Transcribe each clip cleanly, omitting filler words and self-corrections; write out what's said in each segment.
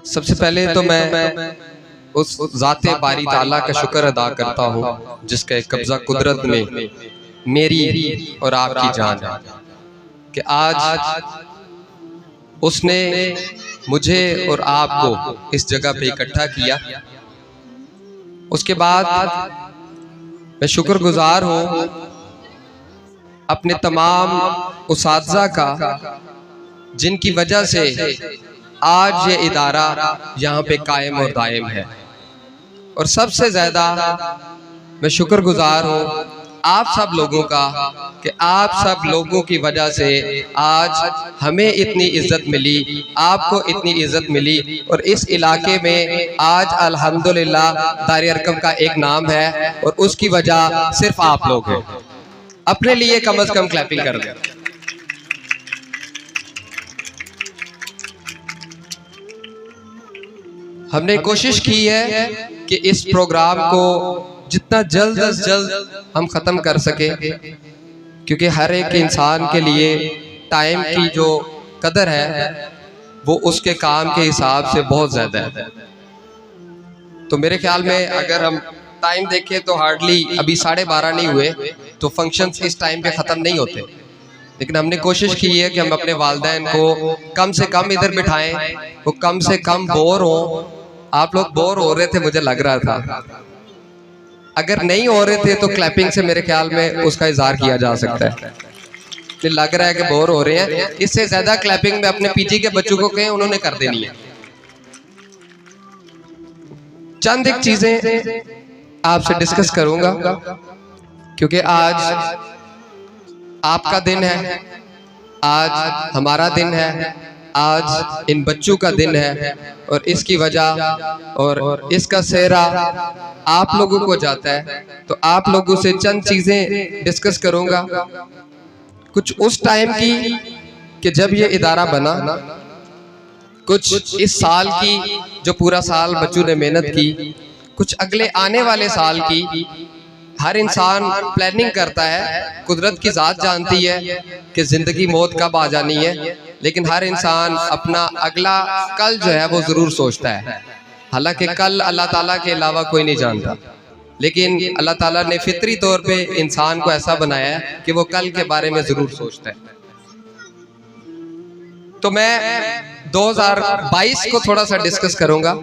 सबसे पहले तो मैं उस ज़ाते बारी ताला का शुक्र अदा करता हूँ जिसका एक कब्ज़ा कुदरत में मेरी और आपकी जान है कि आज उसने मुझे और आपको इस जगह पे इकट्ठा किया। उसके बाद मैं शुक्रगुजार हूँ अपने तमाम उसातिज़ा का जिनकी वजह से आज ये इदारा यहाँ पे कायम और दायम है। और सबसे ज़्यादा मैं शुक्रगुजार हूँ आप सब लोगों का कि आप सब लोगों की वजह से आज हमें इतनी इज्जत मिली, आपको इतनी इज्जत मिली और इस इलाके में आज अल्हम्दुलिल्लाह दार अरकम का एक नाम है और उसकी वजह सिर्फ आप लोग हैं। अपने लिए कम से कम क्लैपिंग कर दें। हमने कोशिश की है कि इस प्रोग्राम को जितना जल्द से जल्द हम ख़त्म कर सके, क्योंकि हर एक इंसान के लिए टाइम की जो कदर है वो उसके काम के हिसाब से बहुत ज़्यादा है। तो मेरे ख्याल में अगर हम टाइम देखें तो हार्डली अभी 12:30 नहीं हुए तो फंक्शंस इस टाइम पे ख़त्म नहीं होते। लेकिन हमने कोशिश की है कि हम अपने वालिदैन को कम से कम इधर बिठाएं, वो कम से कम बोर हो। आप लोग बोर हो रहे थे मुझे लग रहा था, अगर नहीं हो रहे थे तो क्लैपिंग से मेरे ख्याल में उसका इजहार किया जा सकता है। तो लग रहा है कि बोर हो रहे हैं, इससे ज्यादा क्लैपिंग में अपने पीजी के बच्चों को कहें उन्होंने कर देनी है। चंद एक चीजें आपसे डिस्कस करूंगा क्योंकि आज आपका दिन है, आज हमारा दिन है, आज इन बच्चों का दिन है और इसकी वजह और इसका सेहरा आप लोगों को जाता है। तो आप लोगों से चंद चीजें डिस्कस करूंगा, कुछ उस टाइम की कि जब ये इदारा बना, कुछ इस साल की जो पूरा साल बच्चों ने मेहनत की, कुछ अगले आने वाले साल की। हर इंसान प्लानिंग करता है, कुदरत की ज़ात जानती है कि ज़िंदगी मौत कब आ जानी है, लेकिन हर इंसान अपना अगला कल जो है वो ज़रूर सोचता है। हालांकि कल अल्लाह ताला के अलावा कोई नहीं जानता, लेकिन अल्लाह ताला ने फितरी तौर पे इंसान को ऐसा बनाया है कि वो कल के बारे में ज़रूर सोचता है। तो मैं 2022 को थोड़ा सा डिस्कस करूँगा।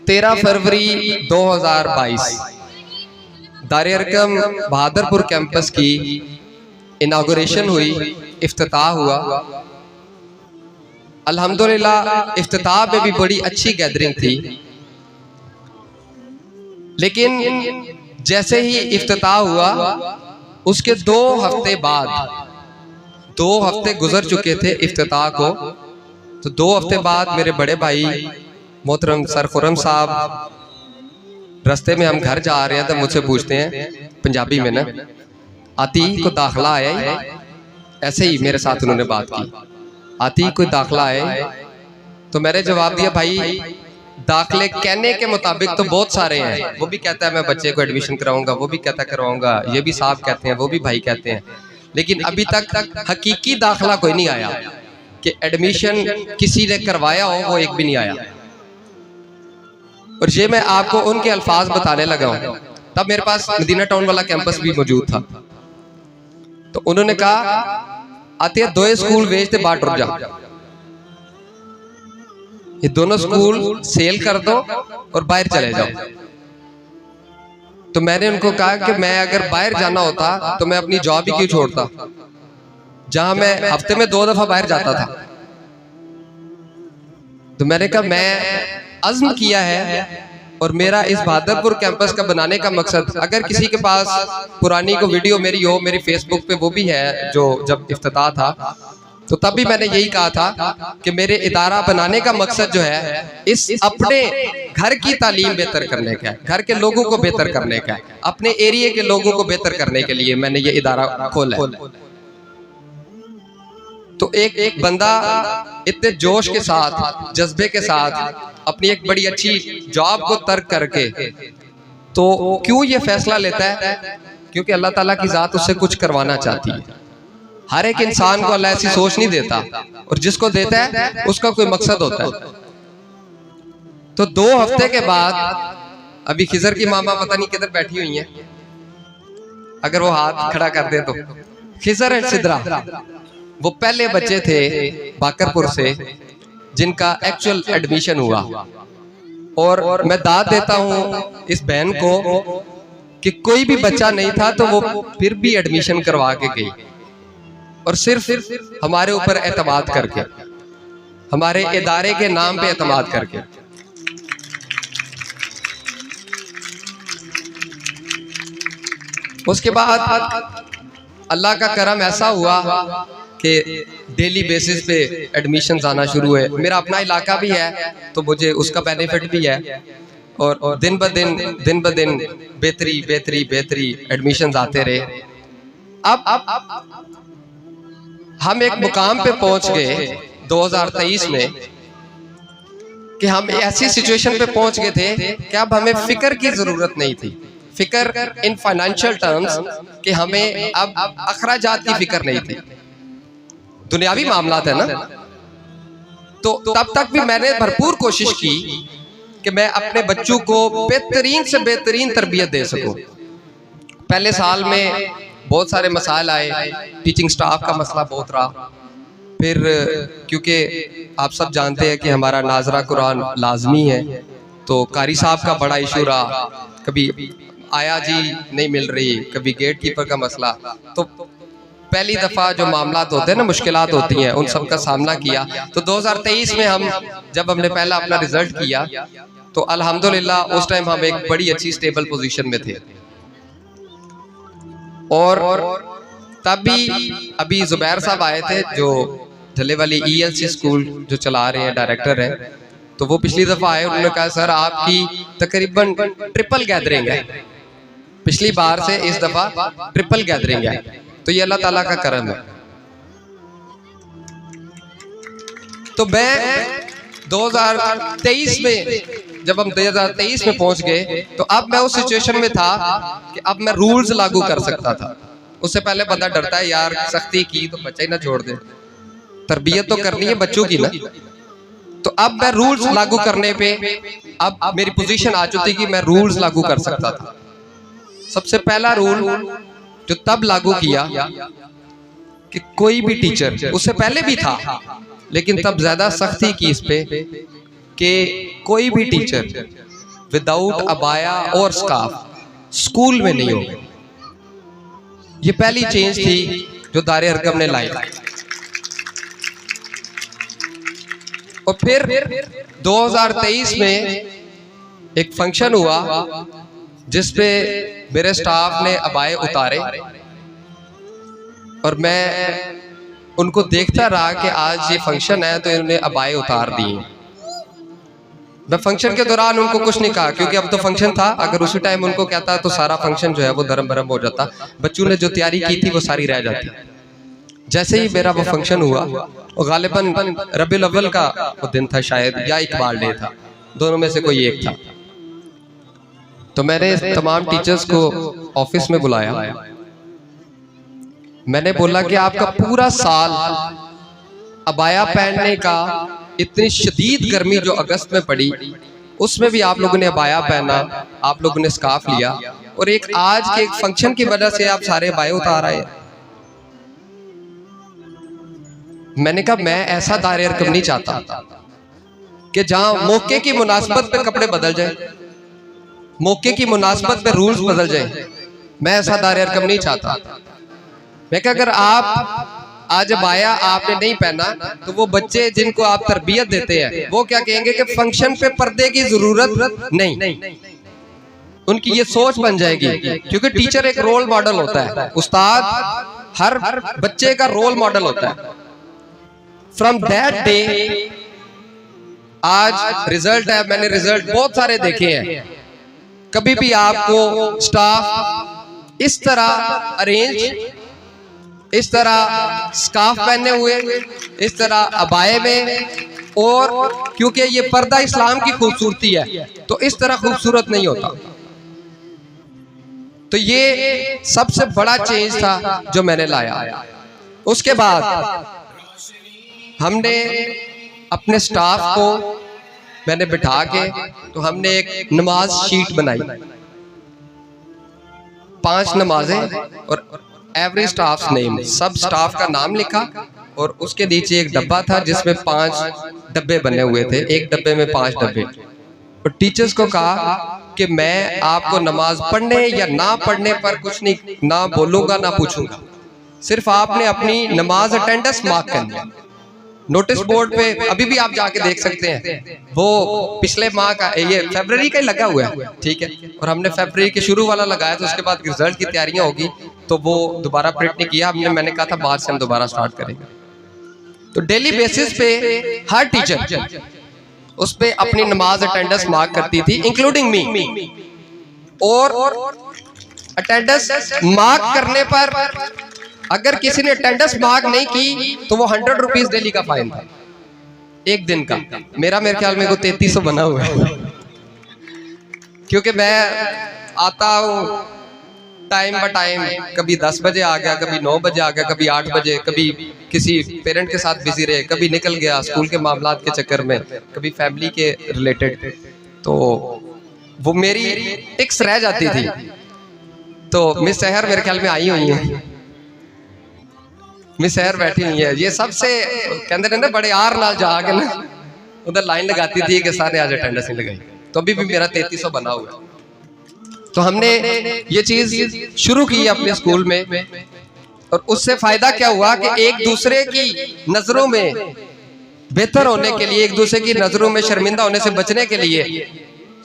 13 फरवरी 2022 दार अरकम बहादुरपुर कैंपस की इनागुरेशन हुई, इफ्तिताह हुआ। अल्हम्दुलिल्लाह इफ्तिताह में भी बड़ी अच्छी गैदरिंग थी, लेकिन जैसे ही इफ्तिताह हुआ उसके 2 हफ्ते बाद, 2 हफ्ते गुजर चुके थे इफ्तिताह को, तो 2 हफ्ते बाद मेरे बड़े भाई मोहतरम सर खुर्रम साहब रास्ते में हम घर जा रहे हैं तो मुझसे पूछते हैं पंजाबी में ना, आती को दाखला आया ही? ऐसे ही मेरे साथ उन्होंने बात की, आती कोई दाखला आया? तो मैंने जवाब दिया भाई दाखले कहने के मुताबिक तो बहुत सारे हैं, वो भी कहता है मैं बच्चे को एडमिशन कराऊंगा, वो भी कहता करवाऊंगा, ये भी साहब कहते हैं, वो भी भाई कहते हैं, लेकिन अभी तक हकीकी दाखला कोई नहीं आया कि एडमिशन किसी ने करवाया हो, वो एक भी नहीं आया। और ये मैं आपको उनके अल्फाज बताने लगा हूं, तब मेरे पास मदीना टाउन वाला कैंपस भी मौजूद था। तो उन्होंने कहा आते 2 स्कूल भेजते बाट रुक जा, ये दोनों स्कूल सेल कर दो और बाहर चले जाओ। तो मैंने उनको कहा कि मैं अगर बाहर जाना होता तो मैं अपनी जॉब ही क्यों छोड़ता, जहां मैं हफ्ते में 2 दफा बाहर जाता था। तो मैंने कहा मैं अज़्म किया है और मेरा इस बहादुरपुर कैंपस का बनाने का मकसद, अगर किसी के पास पुरानी को वीडियो मेरी हो, मेरी फेसबुक पे वो भी है, जो जब इफ्तिताह था तो तब भी मैंने यही कहा था कि मेरे इदारा बनाने का मकसद जो है इस अपने घर की तालीम बेहतर करने का है, घर के लोगों को बेहतर करने का है, अपने एरिया के लोगों को बेहतर करने के लिए मैंने ये इदारा खोला है। तो एक बंदा इतने जोश के साथ, जज्बे के साथ अपनी एक बड़ी अच्छी जॉब को तर्क करके तो क्यों ये फैसला लेता है? क्योंकि अल्लाह ताला की ज़ात उससे कुछ करवाना चाहती है। हर एक इंसान को अल्लाह ऐसी सोच नहीं देता, और जिसको देता है उसका कोई मकसद होता है। तो 2 हफ्ते के बाद अभी खिजर की मामा पता नहीं किधर बैठी हुई हैं, अगर वो हाथ खड़ा कर दे तो, खिजर एंड सिद्रा वो पहले बच्चे थे बाकरपुर से जिनका एक्चुअल एडमिशन हुआ। और मैं दाद देता हूं इस बहन को कि कोई भी बच्चा नहीं था तो वो फिर भी एडमिशन करवा के गई, और सिर्फ हमारे ऊपर एतमाद करके, हमारे इदारे के नाम पे एतमाद करके। उसके बाद अल्लाह का करम ऐसा हुआ कि डेली बेसिस पे एडमिशन्स आना शुरू हुए। मेरा अपना इलाका भी है तो मुझे उसका बेनिफिट भी है, और दिन ब दिन बेहतरी एडमिशन्स आते रहे। अब हम एक मुकाम पे पहुंच गए 2023 में कि हम ऐसी सिचुएशन पे पहुंच गए थे कि अब हमें फिक्र की जरूरत नहीं थी। फिक्र इन फाइनेंशियल टर्म्स कि हमें अब अखराजात की फिक्र नहीं थी, दुनियावी मामला है ना। तो तब तक भी मैंने भरपूर कोशिश की कि मैं अपने बच्चों को बेहतरीन से बेहतरीन तरबियत दे सकूं। पहले साल में बहुत सारे मसाइल आए, टीचिंग स्टाफ का मसला बहुत रहा। फिर क्योंकि आप सब जानते हैं कि हमारा नाजरा कुरान लाजमी है, तो कारी साहब का बड़ा इशू रहा, कभी आया जी नहीं मिल रही, कभी गेट कीपर का मसला। तो पहली दफ़ा जो मामलात होते हैं ना, मुश्किलात होती हैं, उन सब का सामना किया। तो 2023 में जब हमने पहला अपना रिजल्ट किया तो अल्हम्दुलिल्लाह उस टाइम हम एक बड़ी अच्छी स्टेबल पोजीशन में थे। और तब भी अभी जुबैर साहब आए थे जो ढले वाली ELC स्कूल जो चला रहे हैं, डायरेक्टर हैं। तो वो पिछली दफ़ा आए, उन्होंने कहा सर आपकी तकरीबन ट्रिपल गैदरिंग है, पिछली बार से इस दफ़ा ट्रिपल गैदरिंग है। तो ये अल्लाह ताला का करम है। तो मैं 2023 में जब हम 2023 में पहुंच गए तो अब मैं उस सिचुएशन में था कि अब मैं रूल्स लागू कर सकता था। उससे पहले बंदा डरता है यार सख्ती की तो बच्चा ही ना छोड़ दे, तरबियत तो करनी है बच्चों की ना। तो अब मैं रूल्स लागू करने पे अब मेरी पोजीशन आ चुकी थी कि मैं रूल्स लागू कर सकता था। सबसे पहला रूल जो तब लागू किया कि कोई भी टीचर, उससे पहले भी था लेकिन तब ज्यादा सख्ती की इस पे, कि कोई भी टीचर विदाउट अबाया और स्कार्फ स्कूल में नहीं होगा। ये पहली चेंज थी जो दारे अरकम ने लाई। और फिर 2023 में एक फंक्शन हुआ जिसपे मेरे स्टाफ ने अबाए उतारे और मैं उनको देखता रहा कि आज ये फंक्शन है तो इन्होंने अबाए उतार दिए। मैं फंक्शन के दौरान उनको कुछ नहीं कहा क्योंकि अब तो फंक्शन था, अगर उसी टाइम उनको कहता तो सारा फंक्शन जो है वो धर्म भरम हो जाता, बच्चों ने जो तैयारी की थी वो सारी रह जाती। जैसे ही मेरा वो फंक्शन हुआ, और गालिबन रबीउल अव्वल का वो दिन था शायद, या इकबाल डे था, दोनों में से कोई एक था। तो मैंने तमाम टीचर्स को ऑफिस में बुलाया। मैंने बोला कि आपका पूरा साल अबाया पहनने का, इतनी शदीद गर्मी जो अगस्त में पड़ी उसमें भी आप लोगों ने अबाया पहना, आप लोगों ने स्कार्फ लिया, और एक आज के एक फंक्शन की वजह से आप सारे अबाए उतार आए। मैंने कहा मैं ऐसा दायरे अरकम नहीं चाहता कि जहां मौके की मुनासबत पे कपड़े बदल जाए, मौके की मुनासबत पे रूल्स बदल जाए। मैं ऐसा दायरे अरकम नहीं चाहता। मैं कहा अगर आप आज अबाया आपने नहीं पहना तो वो बच्चे जिनको आप तरबियत देते हैं वो क्या कहेंगे कि फंक्शन पे पर्दे की जरूरत नहीं। उनकी ये सोच बन जाएगी, क्योंकि टीचर एक रोल मॉडल होता है, उस्ताद हर बच्चे का रोल मॉडल होता है। फ्रॉम दैट डे आज रिजल्ट है, मैंने रिजल्ट बहुत सारे देखे हैं। कभी भी आपको स्टाफ इस तरह अरेंज, इस तरह स्कार्फ पहने हुए, इस तरह अबाए में, और क्योंकि ये पर्दा इस्लाम की खूबसूरती है तो इस तरह खूबसूरत नहीं होता। तो ये सबसे बड़ा चेंज था जो मैंने लाया। उसके बाद हमने अपने स्टाफ को मैंने बिठा के तो हमने एक नमाज शीट बनाई, 5 नमाजें और एवरी स्टाफ नेम, सब स्टाफ का नाम लिखा और उसके नीचे एक डब्बा था जिसमें 5 डब्बे बने हुए थे, एक डब्बे में 5 डब्बे। और टीचर्स को कहा कि मैं आपको नमाज पढ़ने या ना पढ़ने पर कुछ नहीं, ना बोलूंगा ना पूछूंगा, सिर्फ आपने अपनी नमाज अटेंडेंस मार्क करनी है। नोटिस बोर्ड पे अभी भी आप जाके देख सकते हैं, वो पिछले माह का, ये फरवरी का ही लगा हुआ है, ठीक है। और हमने फरवरी के शुरू वाला लगाया, तो उसके बाद रिजल्ट की तैयारियां होगी तो वो दोबारा प्रिंट नहीं किया हमने। मैंने कहा था मार्च से हम दोबारा स्टार्ट करेंगे। तो डेली बेसिस पे हर टीचर उस पे अपनी नमाज अटेंडेंस मार्क करती थी, इंक्लूडिंग मी। और अटेंडेंस मार्क करने पर अगर किसी ने अटेंडेंस मार्क नहीं की तो वो 100 रुपीज डेली का फाइन था, एक दिन का। मेरे ख्याल में को 3300 बना हुआ है, क्योंकि मैं आता हूँ टाइम ब टाइम, कभी 10 बजे आ गया, कभी 9 बजे आ गया, कभी 8 बजे, कभी किसी पेरेंट के साथ बिजी रहे, कभी निकल गया स्कूल के मामलात के चक्कर में, कभी फैमिली के रिलेटेड, तो वो मेरी टिक्स रह जाती थी। तो मिस सहर मेरे ख्याल में आई हुई है, मिस सहर बैठी हुई है, ये सबसे कहते हैं ना बड़े आर नाल जाके ना उधर लाइन लगाती थी कि सारे आज अटेंडेंस नहीं लगाई, तो अभी भी मेरा 3300 बना हुआ है। तो हमने ये चीज शुरू की अपने स्कूल में, और उससे फायदा क्या हुआ कि एक दूसरे की नजरों में बेहतर होने के लिए, एक दूसरे की नजरों में शर्मिंदा होने से बचने के लिए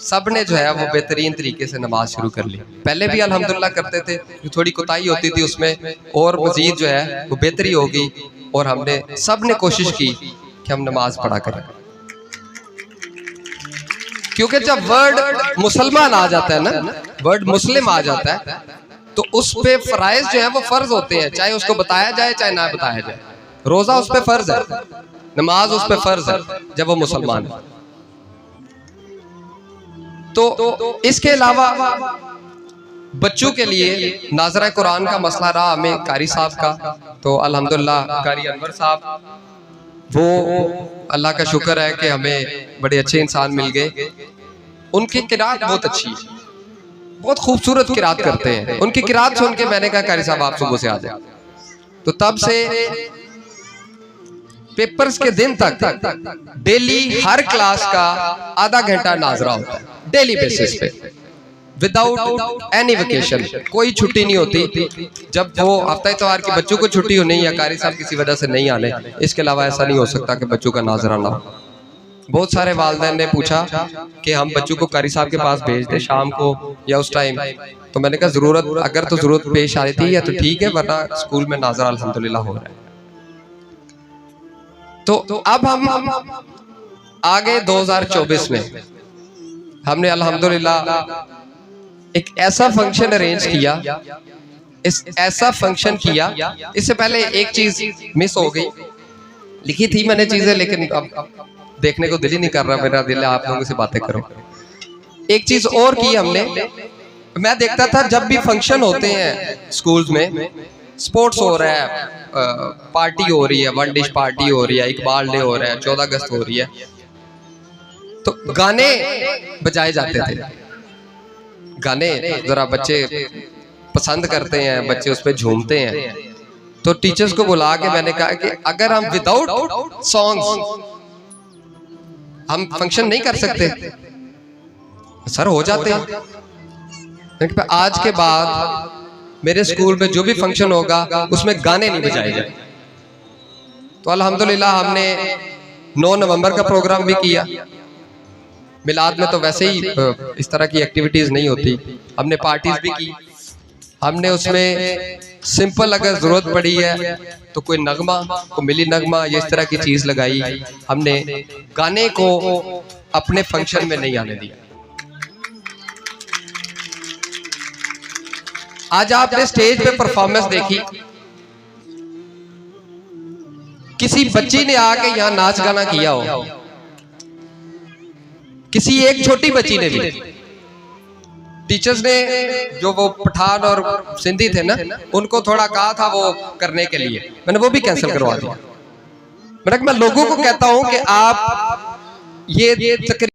सब ने जो है वो बेहतरीन तरीके से नमाज शुरू कर ली। पहले भी अल्हम्दुलिल्लाह करते थे, थोड़ी कोताही होती थी उसमें, और मजीद जो है वो बेहतरी होगी। और हमने सब ने कोशिश की कि हम नमाज पढ़ा करें, क्योंकि जब वर्ड मुसलमान आ जाता है ना, वर्ड मुस्लिम आ जाता है, तो उस पे फराइज जो है वो फर्ज होते हैं, चाहे उसको बताया जाए चाहे ना बताया जाए। रोजा उस पे फर्ज है, नमाज उस पे फर्ज है जब वो मुसलमान है। तो इसके अलावा बच्चों के लिए नाज़रा कुरान का मसला रहा हमें कारी साहब का। तो अल्हम्दुलिल्लाह कारी अनवर साहब, वो अल्लाह का शुक्र है कि हमें बड़े अच्छे इंसान मिल गए। उनकी किरात बहुत अच्छी है, बहुत खूबसूरत किरात करते हैं। उनकी किरात सुन के मैंने कहा कारी साहब आप सुबह से आ जाए। तो तब से पेपर्स के दिन तक डेली हर क्लास का आधा घंटा नाजरा होता है, डेली बेसिस पे, विदाउट एनी वेकेशन, कोई छुट्टी नहीं होती। जब वो हफ्ता इतवार की बच्चों को छुट्टी हो नहीं, या कारी साहब किसी वजह से नहीं आने, इसके अलावा ऐसा नहीं हो सकता कि बच्चों का नाजरा ना हो। बहुत सारे वालिदैन ने पूछा कि हम बच्चों को कारी साहब के पास भेज दें शाम को या उस टाइम, तो मैंने कहा जरूरत अगर तो जरूरत पेश आ रही थी या तो ठीक है, वरना स्कूल में नाजरा अल्हम्दुलिल्लाह हो रहा है। तो अब हम आगे 2024 में हमने अल्हम्दुलिल्लाह एक ऐसा फंक्शन अरेंज किया, ऐसा फंक्शन किया। इससे पहले एक चीज मिस हो गई, लिखी थी मैंने चीजें, लेकिन अब देखने को दिल ही नहीं कर रहा, मेरा दिल है आप लोगों से बातें करो। एक चीज और की हमने, मैं देखता था जब भी फंक्शन होते हैं स्कूल्स में, स्पोर्ट्स हो रहा है, पार्टी हो रही है, वन डिश पार्टी हो रही है, इकबाल डे हो रहा है, 14 अगस्त हो रही है, तो गाने बजाए जाते थे। गाने जरा बच्चे पसंद करते हैं, बच्चे उस पर झूमते हैं। तो टीचर्स को बुला के मैंने कहा कि अगर हम विदाउट सॉन्ग्स हम फंक्शन नहीं कर सकते। सर हो जाते हैं। आज के बाद मेरे स्कूल में जो भी फंक्शन होगा उसमें गाने नहीं बजाए जाए। तो अल्हम्दुलिल्लाह हमने 9 नवंबर का प्रोग्राम भी किया। मिलाद में तो वैसे ही इस तरह की एक्टिविटीज नहीं होती, हमने पार्टीज भी की। हमने उसमें सिंपल अगर जरूरत पड़ी है तो कोई नगमा, को मिली नगमा, ये इस तरह की चीज लगाई। हमने गाने को अपने फंक्शन में नहीं आने दिया। आज आपने स्टेज पे परफॉर्मेंस देखी, किसी बच्ची ने आके यहाँ नाच गाना किया हो, किसी एक छोटी बच्ची ने भी। टीचर्स ने जो वो पठान और सिंधी थे ना, उनको थोड़ा कहा था वो करने के लिए, मैंने वो भी कैंसिल करवा दिया। मैं लोगों को कहता हूं कि आप ये तकरीर